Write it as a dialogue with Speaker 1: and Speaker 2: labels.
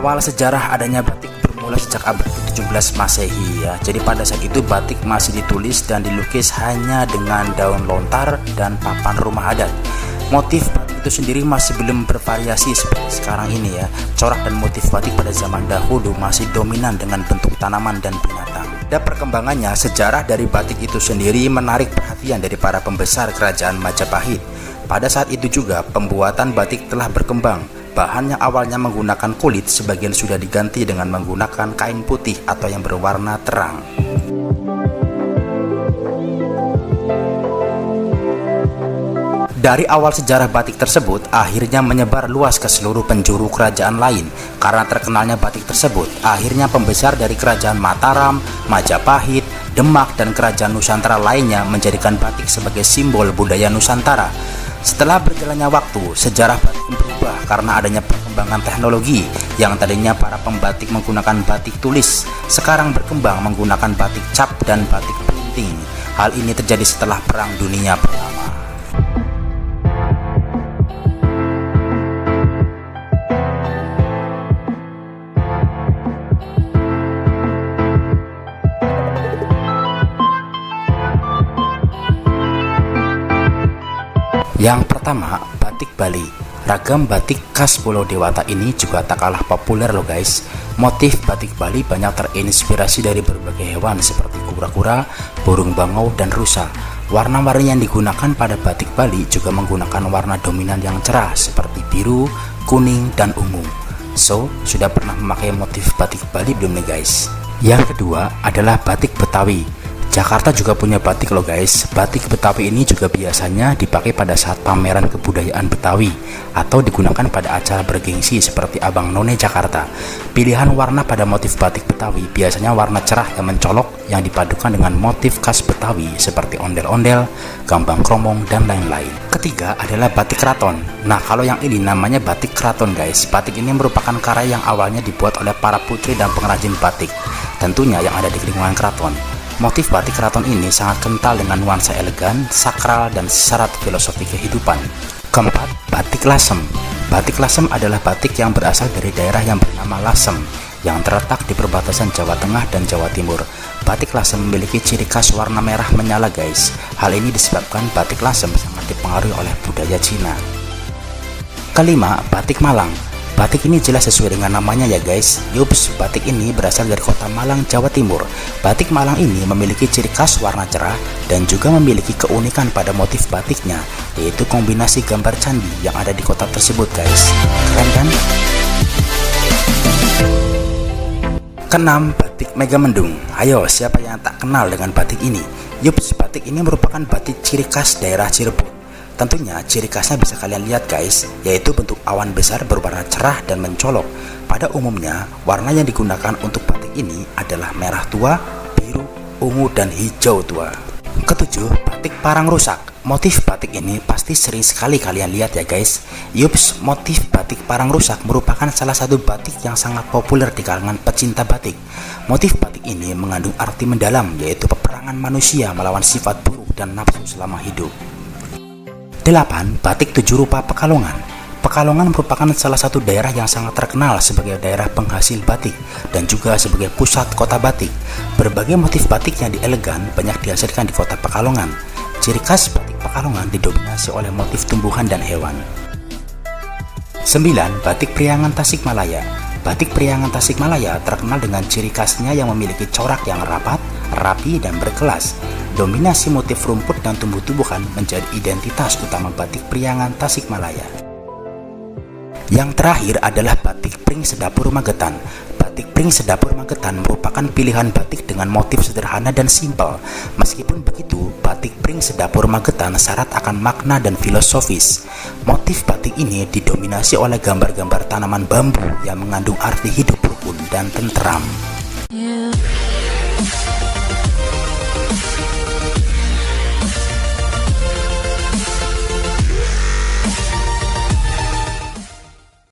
Speaker 1: Awal sejarah adanya batik bermula sejak abad ke-17 Masehi ya. Jadi pada saat itu batik masih ditulis dan dilukis hanya dengan daun lontar dan papan rumah adat. Motif batik itu sendiri masih belum bervariasi seperti sekarang ini ya. Corak dan motif batik pada zaman dahulu masih dominan dengan bentuk tanaman dan binatang. Dan perkembangannya, sejarah dari batik itu sendiri menarik perhatian dari para pembesar kerajaan Majapahit. Pada saat itu juga pembuatan batik telah berkembang. Bahan yang awalnya menggunakan kulit sebagian sudah diganti dengan menggunakan kain putih atau yang berwarna terang. Dari awal sejarah batik tersebut akhirnya menyebar luas ke seluruh penjuru kerajaan lain. Karena terkenalnya batik tersebut, akhirnya pembesar dari kerajaan Mataram, Majapahit, Demak, dan kerajaan Nusantara lainnya menjadikan batik sebagai simbol budaya Nusantara. Setelah berjalannya waktu, sejarah batik berubah karena adanya perkembangan teknologi. Yang tadinya para pembatik menggunakan batik tulis, sekarang berkembang menggunakan batik cap dan batik printing. Hal ini terjadi setelah Perang Dunia Pertama. Yang pertama, batik Bali. Ragam batik khas Pulau Dewata ini juga tak kalah populer loh guys. Motif batik Bali banyak terinspirasi dari berbagai hewan seperti kura-kura, burung bangau, dan rusa. Warna-warni yang digunakan pada batik Bali juga menggunakan warna dominan yang cerah seperti biru, kuning, dan ungu. So, sudah pernah memakai motif batik Bali belum nih guys? Yang kedua adalah batik Betawi. Jakarta juga punya batik loh guys. Batik Betawi ini juga biasanya dipakai pada saat pameran kebudayaan Betawi atau digunakan pada acara bergengsi seperti Abang None Jakarta. Pilihan warna pada motif batik Betawi biasanya warna cerah yang mencolok yang dipadukan dengan motif khas Betawi seperti ondel-ondel, gambang kromong, dan lain-lain. Ketiga adalah batik keraton. Nah, kalau yang ini namanya batik keraton guys. Batik ini merupakan karya yang awalnya dibuat oleh para putri dan pengrajin batik, tentunya yang ada di lingkungan keraton. Motif batik keraton ini sangat kental dengan nuansa elegan, sakral, dan syarat filosofi kehidupan. Keempat, batik Lasem. Batik Lasem adalah batik yang berasal dari daerah yang bernama Lasem, yang terletak di perbatasan Jawa Tengah dan Jawa Timur. Batik Lasem memiliki ciri khas warna merah menyala guys. Hal ini disebabkan batik Lasem sangat dipengaruhi oleh budaya Cina. Kelima, batik Malang. Batik ini jelas sesuai dengan namanya ya guys. Yups, batik ini berasal dari kota Malang, Jawa Timur. Batik Malang ini memiliki ciri khas warna cerah dan juga memiliki keunikan pada motif batiknya, yaitu kombinasi gambar candi yang ada di kota tersebut guys. Keren kan? Keenam, batik Megamendung. Ayo, siapa yang tak kenal dengan batik ini? Yups, batik ini merupakan batik ciri khas daerah Cirebon. Tentunya ciri khasnya bisa kalian lihat guys, yaitu bentuk awan besar berwarna cerah dan mencolok. Pada umumnya, warna yang digunakan untuk batik ini adalah merah tua, biru, ungu, dan hijau tua. Ketujuh, batik Parang Rusak. Motif batik ini pasti sering sekali kalian lihat ya guys. Yups, motif batik Parang Rusak merupakan salah satu batik yang sangat populer di kalangan pecinta batik. Motif batik ini mengandung arti mendalam, yaitu peperangan manusia melawan sifat buruk dan nafsu selama hidup. 8. Batik Tujuh Rupa Pekalongan. Pekalongan merupakan salah satu daerah yang sangat terkenal sebagai daerah penghasil batik dan juga sebagai pusat kota batik. Berbagai motif batik yang elegan banyak dihasilkan di kota Pekalongan. Ciri khas batik Pekalongan didominasi oleh motif tumbuhan dan hewan. 9. Batik Priangan Tasikmalaya. Batik Priangan Tasikmalaya terkenal dengan ciri khasnya yang memiliki corak yang rapat, rapi, dan berkelas. Dominasi motif rumput dan tumbuh-tumbuhan menjadi identitas utama batik Priangan Tasikmalaya. Yang terakhir adalah batik Pring Sedapur Magetan. Batik Pring Sedapur Magetan merupakan pilihan batik dengan motif sederhana dan simpel. Meskipun begitu, batik Pring Sedapur Magetan syarat akan makna dan filosofis. Motif batik ini didominasi oleh gambar-gambar tanaman bambu yang mengandung arti hidup rukun dan tentram.